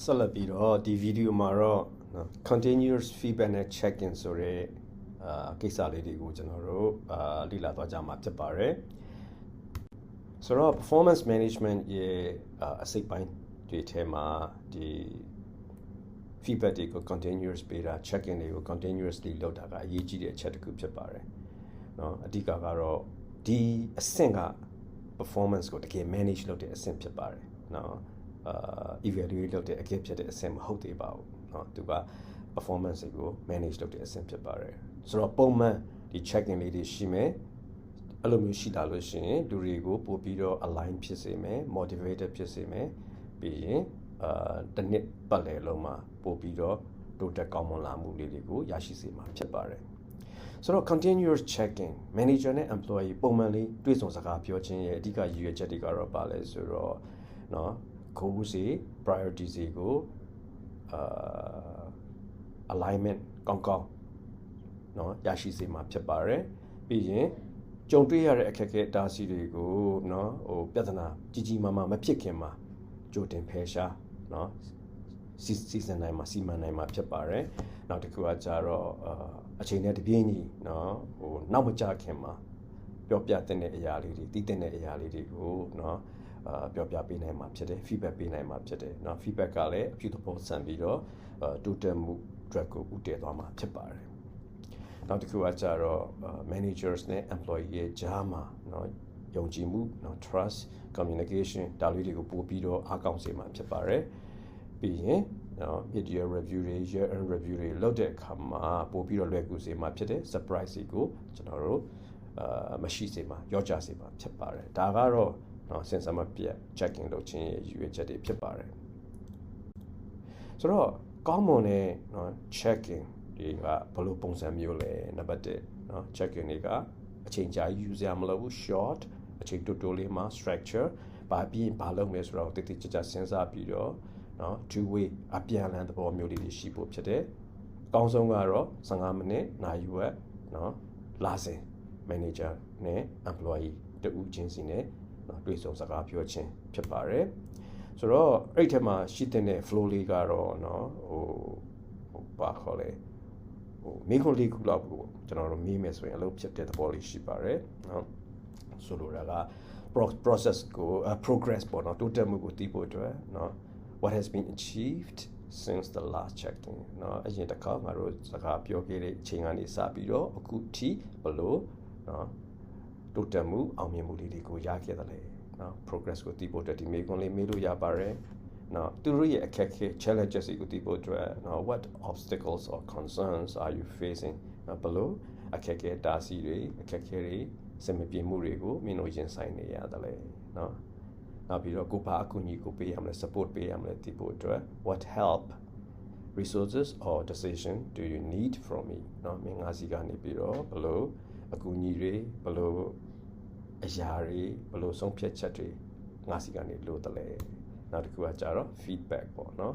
ဆက်လက်ပြီးတော့ဒီဗီဒီယိုမှာတော့ continuous feedback နဲ့ check-in ဆိုတဲ့ကိစ္စလေးတွေကိုကျွန်တော်တို့လေ့လာသွားကြမှာဖြစ်ပါတယ်ဆိုတော့ performance management ရဲ့အစိတ်ပိုင်းတွေထဲမှာဒီ feedback တွေကို continuous ပေးတာ check-in တွေကို continuously လုပ်တာကအရေးကြီးတဲ့အချက်တစ်ခုဖြစ်ပါတယ်เนาะအဓိကကတော့ဒီအဆင့်က performance ကိုတကယ် manage လုပ်တဲ့အဆင့်ဖြစ်ပါတယ်เนาะevaluate လုပ်တဲ့အကဲဖြစ်တဲ့အဆင့်မဟုတ်သေးပါဘူးเนาะသူက performance ကို manage လုပ်တဲ့အဆင့်ဖြစ်ပါတယ်ဆိုတော့ပုံမှန်ဒီ check-in လေးတွေရှိမယ်အဲ့လိုမျိုးရှိလာလို့ရှိရင်လူတွေကိုပို့ပြီးတော့ align ဖြစ်စေမယ် motivated ဖြစ်စေမယ်ပြီးရင်တစ်နှစ်ပတ်လည်လုံးမှာပို့ပြီးတော့တိုးတက်ကောင်းမွန်လာမှုလေးတွေကိုရရှိစေမှာဖြစ်ပါတယ်ဆိုတော့ continuous checking manager နဲ့ employee ပုံမှန်လေးတွေ့ဆုံစကားပြောခြင်းရဲ့အဓိကရည်ရွယ်ချက်တွေကတော့ပါလဲဆိုတော့เนาะ goals တွေ priorities တွေကိုalignment ကောင်းကောင်းเนาะရရှိစေမှာဖြစ်ပါတယ်ပြီးရင်ကြုံတွေ့ရတဲ့အခက်အခဲအတားအဆီးတွေကိုเนาะပြဿနာကြီးကြီးမားမားမဖြစ်ခင်မှာကြိုတင်ဖယ်ရှားเนาะစီစဉ်နိုင်မှာစီမံနိုင်မှာဖြစ်ပါတယ်နောက်တစ်ခုကကြတော့အချိန်နဲ့တပြေးညီเนาะနောက်မကြခင်မှာပြောပြတဲ့အရာလေးတွေတည်တဲ့အရာလေးတွေကိုเนาะပြောပြပေးနိုင်မှာဖြစ်တယ် feedback ပေးနိုင်မှာဖြစ်တယ်เนาะ feedback ကလည်းအပြုသဘောဆန်ပြီးတော့တိုးတက်မှုအတွက်ကိုဥတည်သွားမှာဖြစ်ပါတယ်နောက်တစ်ခုကကြတော့ managers နဲ့ employee ရဲ့ကြားမှာเนาะယုံကြည်မှုเนาะ trust communication ဒါလေးတွေကိုပို့ပြီးတော့အားကောင်းစေမှာဖြစ်ပါတယ်ပြီးရင်เนาะ mid-year review တွေ year end review တွေလုပ်တဲ့အခါမှာပို့ပြီးတော့လွယ်ကူစေမှာဖြစ်တယ် surprise တွေကိုကျွန်တော်တို့မရှိစေမှာရောကြစေမှာဖြစ်ပါတယ်ဒါကတော့เนาะစဉ်ဆက်မပြတ် checking လုပ်ခြင်းရဲ့ရည်ရွယ်ချက်တွေဖြစ်ပါတယ်ဆိုတော့ကောင်းမွန်တဲ့เนาะ checking တွေကဘယ်လိုပုံစံမျိုးလဲနံပါတ်1เนาะ checking တွေကအချိန်ကြာယူစရာမလိုဘူး short အချိန်တိုတိုလေးမှာ structure ဘာပြီးဘာလုပ်လဲဆိုတော့တိတိကျကျစဉ်းစားပြီးတော့เนาะ two way အပြန်အလှန်သဘောမျိုးလေးတွေရှိဖို့ဖြစ်တယ်အကောင်းဆုံးကတော့15မိနစ်နာရီဝက်เนาะလာစဉ် manager နဲ့ employee တူဦးချင်းစီနဲ့တွေ့ဆုံစကားပြောခြင်းဖြစ်ပါတယ်ဆိုတော့အဲ့ထက်မှာရှိတဲ့ flow လေးကတော့เนาะဘာခေါ်လဲမိခွန်းလေးခုလောက်ကိုကျွန်တော်တို့မေးမယ်ဆိုရင်အလုပ်ဖြစ်တဲ့သဘောလေးရှိပါတယ်เนาะဆိုလိုတာက process ကို progress ပေါ့เนาะတိုးတက်မှုကိုသိဖို့အတွက်เนาะ what has been achieved since the last checking เนาะအရင်တစ်ခါငါတို့စကားပြောခဲ့တဲ့အချိန်ကနေစပြီးတော့အခုထိဘလို့เนาะတိုးတက်မှုအောင်မြင်မှုလေးတွေကိုရခဲ့တယ်လေเนาะ progress ကိုသိဖို့အတွက်ဒီမေးခွန်းလေးမေးလို့ရပါတယ်နော်သူတို့ရဲ့အခက်အခဲ challenges တွေကိုသိဖို့အတွက်နော် what obstacles or concerns are you facing နော်ဘလို့အခက်အခဲတားဆီးတွေအခက်အခဲတွေစင်မပြေမှုတွေကိုမင်းတို့ရင်ဆိုင်နေရတယ်လေနော်နောက်ပြီးတော့ကိုဘာအကူအညီကိုပေးရမလဲ support ပေးရမလဲသိဖို့အတွက် what help resources or decision do you need from me နော်မင်းငါစီကနေပြီးတော့ဘလို့အကူအညီတွေဘလို့အရာတွေဘလို့ဆုံးဖြတ်ချက်တွေငါစီကနေလိုတယ်လေနောက်တစ်ခုကကြတော့ feedback ပေါ့เนาะ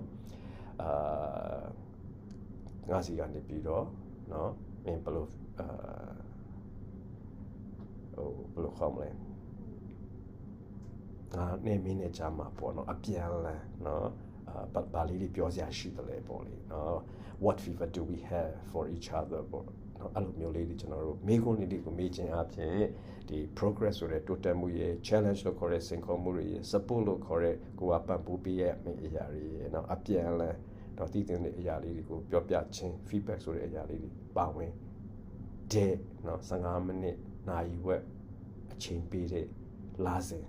ငါစီကနေပြီးတော့เนาะမင်းဘယ်လိုဘယ်လိုခေါ်မလဲနေမင်းနဲ့ကြာမှာပေါ့เนาะအပြန်လန်เนาะဘာလေးတွေပြောစရာရှိတယ်လေပေါ့လေเนาะ what feedback do we have for each other ပေါ့နော်အဲ့လိုမျိုးလေးတွေကျွန်တော်တို့မေးခွန်းလေးတွေကိုမေးခြင်းအပြင်ဒီ progress ဆိုတဲ့တိုးတက်မှုရဲ့ challenge လို့ခေါ်တဲ့စိန်ခေါ်မှုတွေရဲ့ support လို့ခေါ်တဲ့ကိုယ်ကပံ့ပိုးပေးရမယ့်အရာတွေရဲ့နော်အပြန်အလှန်တော့တည်တဲ့အရာလေးတွေကိုပြောပြခြင်း feedback ဆိုတဲ့အရာလေးတွေပါဝင်တဲ့နော်15မိနစ်နာရီဝက်အချိန်ပေးတဲ့လာစဉ်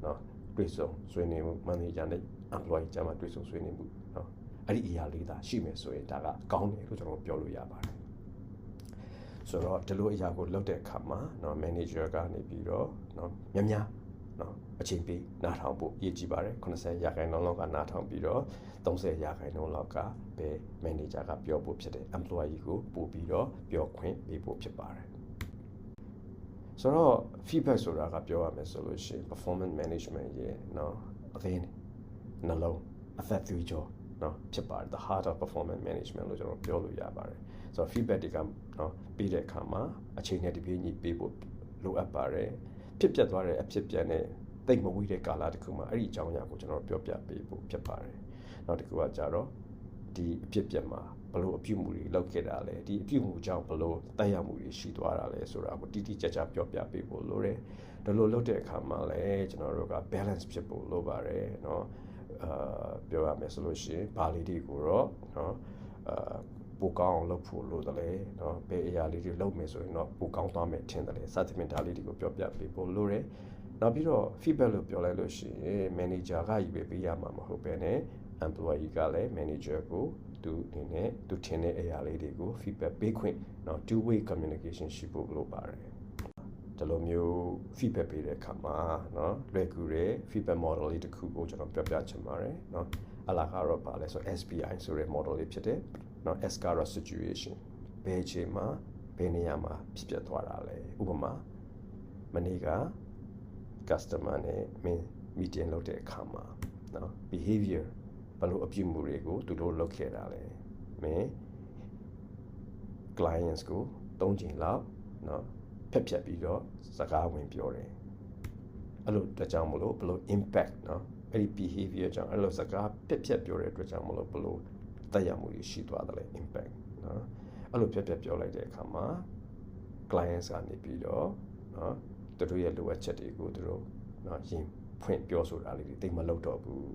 နော်တွေ့ဆုံဆွေးနွေးမှု manager နဲ့ employee ကြားမှာတွေ့ဆုံဆွေးနွေးမှုနော်အဲ့ဒီအရာလေးသာရှိမယ်ဆိုရင်ဒါကကောင်းတယ်လို့ကျွန်တော်ပြောလို့ရပါတယ်ဆိုတော့ဒီလိုအရာကိုလုပ်တဲ့အခါမှာเนาะ manager ကနေပြီးတော့เนาะများများเนาะအချိန်ပေးနားထောင်ဖို့ရည်ကြည်ပါတယ်90%လောက်ကနားထောင်ပြီးတော့30%လောက်ကပဲ manager ကပြောဖို့ဖြစ်တယ် employee ကိုပို့ပြီးတော့ပြောခွင့်ပေးဖို့ဖြစ်ပါတယ်ဆိုတော့ feedback ဆိုတာကပြောရမယ်ဆိုလို့ရှိရင် performance management ရဲ့เนาะအသေးနှလုံးအသက်သွေးကြောเนาะဖြစ်ပါတယ် the heart of performance management လို့ကျွန်တော်ပြောလို့ရပါတယ်ဆိုတော့ feedback တွေကเนาะပေးတဲ့အခါမှာအချိန်နဲ့တပြေးညီပေးဖို့လိုအပ်ပါတယ်ဖြစ်ပျက်သွားတဲ့အဖြစ်ပြန်တဲ့တိတ်မဝေးတဲ့ကာလတစ်ခုမှာအဲ့ဒီအကြောင်းအရာကိုကျွန်တော်ပြောပြပေးဖို့ဖြစ်ပါတယ် နောက်တစ်ခုကကြတော့ဒီအဖြစ်ပြက်မှာဘလို့အပြုမှုတွေလောက်ခဲ့တာလဲဒီအပြုမှုကြောင့်ဘလို့တိုက်ရောက်မှုတွေရှိသွားတာလဲဆိုတာကိုတိတိကျကျပြောပြပေးဖို့လိုတယ်ဒါလို့လုပ်တဲ့အခါမှာလည်းကျွန်တော်တို့က balance ဖြစ်ဖို့လိုပါတယ်เนาะပြောရမယ်ဆိုလို့ရှိရင်ဘာလေးတွေကိုတော့เนาะပိုကောင်းအောင်လုပ်ဖို့လိုတယ်လေเนาะဘယ်အရာလေးတွေလုပ်မယ်ဆိုရင်တော့ပိုကောင်းသွားမယ်ထင်တယ်လေစသဖြင့်ဒါလေးတွေကိုပြောပြပေးဖို့လိုတယ်နောက်ပြီးတော့ feedback လို့ပြောလိုက်လို့ရှိရင် manager ကယူပေးရမှာမဟုတ်ဘဲနဲ့ employee ကလည်း manager ကိုသူအနေနဲ့သူထင်တဲ့အရာလေးတွေကို feedback ပေးခွင့်เนาะ two way communication ရှိဖို့လိုပါတယ်ဒီလိုမျိုး feedback ပေးတဲ့အခါမှာเนาะလွယ်ကူတဲ့ feedback model လေးတစ်ခုကိုကျွန်တော်ပြောပြချင်ပါတယ်เนาะအလားကတော့ပါလဲဆို SBI ဆိုတဲ့ model လေးဖြစ်တယ်เนาะ S ကတော့ situation ဘယ်အချိန်မှာဘယ်နေရာမှာဖြစ်ပျက်သွားတာလဲဥပမာမနေ့က customer နဲ့ meeting လုပ်တဲ့အခါမှာเนาะ behavior ဘယ်လိုအပြုအမူတွေကိုသူတို့လုပ်ခဲ့တာလဲမင်း clients ကို၃ချိန်လောက်เนาะဖြတ်ပြီးတော့စကားဝင်ပြောတယ်အဲ့လိုတကြောင်မလို့ဘယ်လို impact เนาะအဲ့ဒီ behavior ကြောင့်အဲ့လိုစကားဖြတ်ပြောတဲ့အတွက်ကြောင့်မလို့ဘယ်လိုတက်ရောက်မှုရှိသွားတယ်လဲ impact เนาะအဲ့လိုဖြတ်ပြောလိုက်တဲ့အခါမှာ clients ကနေပြီးတော့เนาะသူတို့ရဲ့လိုအပ်ချက်တွေကိုသူတို့เนาะရင်ဖွင့်ပြောဆိုတာလေးတွေတိတ်မလုပ်တော့ဘူး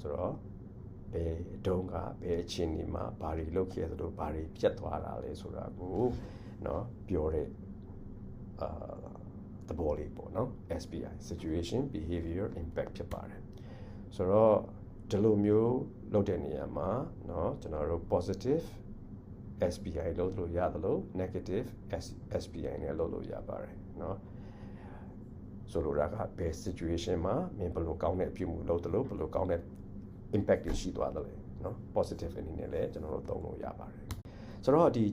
ဆိုတော့ဘယ်တုန်းကဘယ်အချိန်ဒီမှာဘာတွေလုပ်ခဲ့သလိုဘာတွေပြတ်သွားတာလဲဆိုတာကိုเนาะပြောတဲ့သဘောလေးပေါ့เนาะ SBI situation behavior impact ဖြစ်ပါတယ်ဆိုတော့ဒီလိုမျိုးလုပ်တဲ့နေရာမှာเนาะကျွန်တော်တို့ positive SBI လုပ်လို့ရတယ်လို့ negative SBI နဲ့လုပ်လို့ရပါတယ်เนาะဆိုလိုတာကဘယ် situation မှာမင်းဘယ်လိုကောင်းတဲ့အပြုအမူလုပ်တယ်လို့ဘယ်လိုကောင်းတဲ့ impact တွေရှိသွားတယ်လေเนาะ positive အနေနဲ့လည်းကျွန်တော်တို့သုံးလို့ရပါတယ်ဆိုတော့ဒီ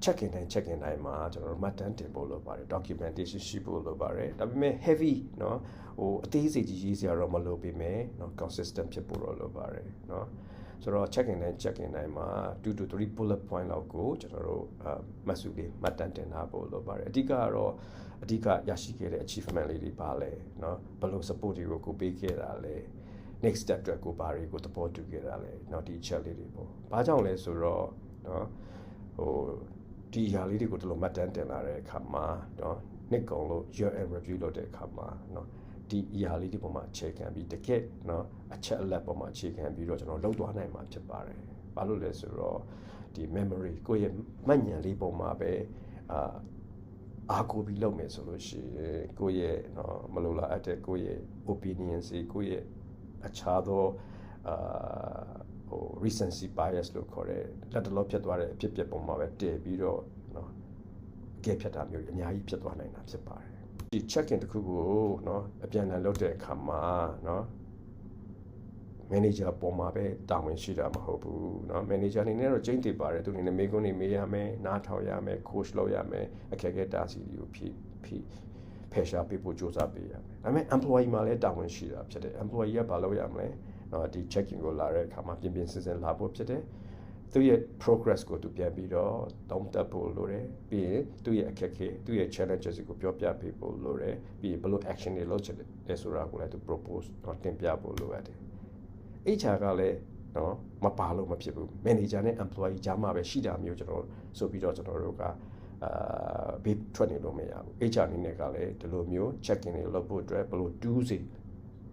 check in တိုင်းမှာကျွန်တော်တို့မှတ်တမ်းတင်ဖို့လိုပါတယ် documentation ရှိဖို့လိုပါတယ်ဒါပေမဲ့ heavy เนาะဟိုအသေးစိတ်ကြီးရေးစရာတော့မလိုပေမဲ့เนาะ consistent ဖြစ်ဖို့တော့လိုပါတယ်เนาะဆိုတော့ check in တိုင်းမှာ2 to 3 bullet point လောက်ကိုကျွန်တော်တို့မှတ်စုလေးမှတ်တမ်းတင်ထားဖို့လိုပါတယ်အဓိကရရှိခဲ့တဲ့ achievement လေးတွေပါလဲเนาะဘယ်လို support တွေကိုကိုပေးခဲ့တာလဲ next step တွေကိုဘာတွေကိုသဘောတူခဲ့တာလဲเนาะဒီ chat လေးတွေပေါ့ဘာကြောင့်လဲဆိုတော့เนาะဟိုဒီຢာလေးတွေကိုဒီလိုမှတ်တမ်းတင်လာတဲ့အခါမှာเนาะနှစ်ကုန်လို့ year end review လုပ်တဲ့အခါမှာเนาะဒီຢာလေးတွေပေါ်မှာအခြေခံပြီးတကယ်เนาะအချက်အလက်ပေါ်မှာအခြေခံပြီးတော့ကျွန်တော်လှုပ်သွားနိုင်မှာဖြစ်ပါတယ်ဘာလို့လဲဆိုတော့ဒီ memory ကိုယ့်ရဲ့မှတ်ဉာဏ်လေးပေါ်မှာပဲအားကိုပြီးလုပ်မယ်ဆိုလို့ရှိရင်ကိုယ့်ရဲ့เนาะမလိုလားအပ်တဲ့ကိုယ့်ရဲ့ opinion စီကိုယ့်ရဲ့အခြားသောrecency bias လို့ခေါ်တဲ့လက်တလောဖြစ်သွားတဲ့အဖြစ်ပုံမှာပဲတည်ပြီးတော့เนาะအကဲဖြတ်တာမျိုးအများကြီးဖြစ်သွားနိုင်တာဖြစ်ပါတယ်ဒီ check in တစ်ခုကိုเนาะအပြန်အလှန်လုပ်တဲ့အခါမှာเนาะ manager ပေါ်မှာပဲတာဝန်ရှိတာမဟုတ်ဘူးเนาะ manager အနေနဲ့တော့ကျင်းတည်ပါတယ်သူအနေနဲ့မေးခွန်းတွေမေးရမယ်နားထောင်ရမယ် coach လုပ်ရမယ်အခက်အခဲတားဆီးတွေကိုဖယ်ရှားပေးဖို့စ조사ပေးရမယ်ဒါပေမဲ့ employee မှာလည်းတာဝန်ရှိတာဖြစ်တယ် employee ကဘာလုပ်ရမလဲဒီ checking ကိုလာတဲ့အခါမှာပြင်ဆင်လာဖို့ဖြစ်တယ်သူရဲ့ progress ကိုသူပြန်ပြီးတော့တောင်းတဖို့လိုတယ်ပြီးရင်သူရဲ့အခက်အခဲသူရဲ့ challenges ကိုပြောပြပေးဖို့လိုတယ်ပြီးရင်ဘယ်လို action တွေလုပ်ချင်တယ်ဆိုတာကိုလည်းသူ propose တော့တင်ပြဖို့လိုရတယ် HR ကလည်းနော်မပါလို့မဖြစ်ဘူး manager နဲ့ employee ကြားမှာပဲရှိတာမျိုးကျွန်တော်ဆိုပြီးတော့ကျွန်တော်တို့ကဘေးထွက်နေလို့မရဘူး HR အနေနဲ့ကလည်းဒီလိုမျိုး checking တွေလုပ်ဖို့အတွက်ဘယ်လို do စီ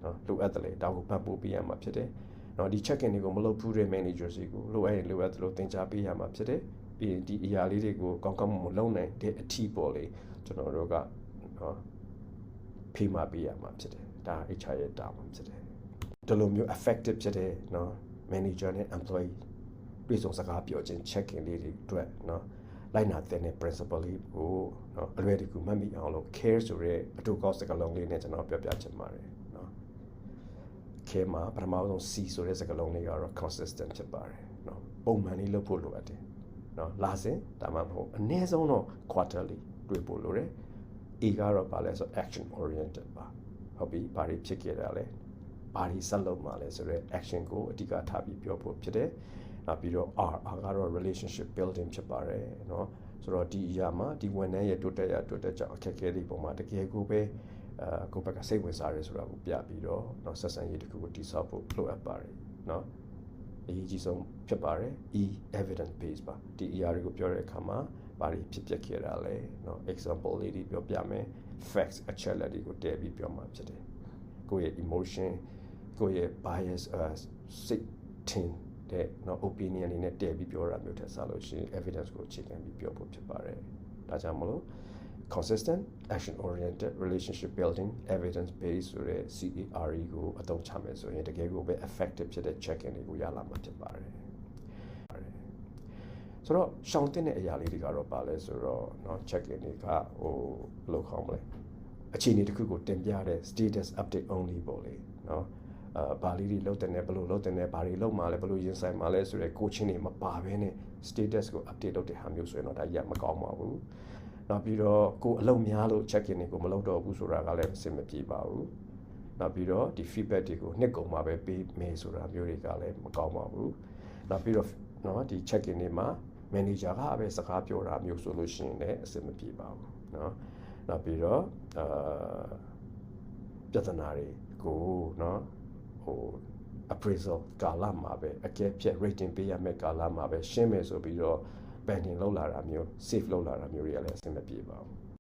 နော်လိုအပ်တယ်လေဒါကိုပတ်ပို့ပေးရမှာဖြစ်တယ်နော်ဒီ check-in တွေကိုမလုပ်ဘူးတဲ့ manager စီကိုလိုအပ်ရင်လိုအပ်တယ်လို့သင်ကြားပေးရမှာဖြစ်တယ်ပြီးရင်ဒီအရာလေးတွေကိုကောင်းကောင်းမလုပ်နိုင်တဲ့အထီးပေါ်လေကျွန်တော်တို့ကနော်ဖေးမပေးရမှာဖြစ်တယ်ဒါ HR ရဲ့တာဝန်ဖြစ်တယ်ဒီလိုမျိုး effective ဖြစ်တဲ့နော် manager နဲ့ employee ပြည်စုံစကားပြောခြင်း check-in လေးတွေအတွက်နော်လိုက်နာတဲ့ principle လေးကိုနော်အလွယ်တကူမှတ်မိအောင်လို့ care ဆိုတဲ့အတူကောက်စကားလုံးလေးနဲ့ကျွန်တော်ပြောပြချင်ပါတယ်ခဲမှာပထမဆုံး C ဆိုတဲ့စကားလုံးလေးကတော့ consistent ဖြစ်ပါတယ်เนาะပုံမှန်လေးလုပ်ဖို့လိုအပ်တယ်เนาะလာစဉ်ဒါမှမဟုတ်အနည်းဆုံးတော့ quarterly တွေ့ဖို့လိုတယ် A ကတော့ဘာလဲဆို action oriented ပါဟုတ်ပြီဘာတွေဖြစ်ခဲ့တာလဲဘာတွေဆက်လုပ်မှာလဲဆိုတော့ action ကိုအဓိကထားပြီးပြောဖို့ဖြစ်တယ်နောက်ပြီးတော့ R ကတော့ relationship building ဖြစ်ပါတယ်เนาะဆိုတော့ဒီအရာမှာဒီဝန်ထမ်းရဲ့တိုးတက်ကြောင့်အခက်အခဲတွေပုံမှာတကယ်ကိုပဲ ကိုယ့်ဘက်ကစိတ်ဝင်စားရဲဆိုတာကိုပြပြီးတော့เนาะဆက်ဆံရေးတစ်ခုကိုတည်ဆောက်ဖို့လိုအပ်ပါတယ်เนาะအရေးကြီးဆုံးဖြစ်ပါတယ် evidence base ပါဒီ ER ကိုပြောတဲ့အခါမှာဘာတွေဖြစ်ပျက်ခဲ့တာလဲเนาะ example လေးတွေပြောပြမယ် facts အချက်လက်တွေကိုတည်ပြီးပြောမှာဖြစ်တယ်ကိုယ့်ရဲ့ emotion ကိုယ့်ရဲ့ bias စိတ်ထင်တဲ့เนาะ opinion အနေနဲ့တည်ပြီးပြောတာမျိုးထက်စားလို့ရှိရင် evidence ကိုအခြေခံပြီးပြောဖို့ဖြစ်ပါတယ်ဒါကြောင့်မလို့ consistent action oriented relationship building evidence based ဆိုတဲ့ CARE ကိုအသုံးချမယ်ဆိုရင်တကယ်ကိုပဲ effective ဖြစ်တဲ့ check-in တွေကိုရလာမှာဖြစ်ပါတယ်ဆိုတော့ရှောင်တင်တဲ့အရာလေးတွေကတော့ပါလဲဆိုတော့เนาะ check-in တွေကဘယ်လိုခေါ်မလဲအခြေအနေတစ်ခုကိုတင်ပြတဲ့ status update only ပေါ့လေเนาะဘာလေးတွေလုပ်တဲ့နဲ့ဘယ်လိုလုပ်တဲ့နဲ့ဘာတွေလုပ်မှာလဲဘယ်လိုရင်ဆိုင်မှာလဲဆိုတဲ့ coaching တွေမပါဘဲနဲ့ status ကို update လုပ်တဲ့ဟာမျိုးဆိုရင်တော့ဒါကြီးမကောင်းပါဘူးနောက်ပြီးတော့ကိုအလုပ်များလို့ check in တွေကိုမလုပ်တော့ဘူးဆိုတာကလည်းအဆင်မပြေပါဘူးနောက်ပြီးတော့ဒီ feedback တွေကိုနှစ်ကုန်မှာပဲပေးမယ်ဆိုတာမျိုးတွေကလည်းမကောင်းပါဘူးနောက်ပြီးတော့เนาะဒီ check in တွေမှာ manager ကပဲစကားပြောတာမျိုးဆိုလို့ရှိရင်လည်းအဆင်မပြေပါဘူးเนาะနောက်ပြီးတော့ပြဿနာတွေကိုเนาะappraisal ကာလမှာပဲအကဲဖြတ် rating ပေးရမယ့်ကာလမှာပဲရှင်းမယ်ဆိုပြီးတော့ banding လောက်လာတာမျိုး save လောက်လာတာမျိုးတွေကလည်းအဆင်မပြေပါဘူး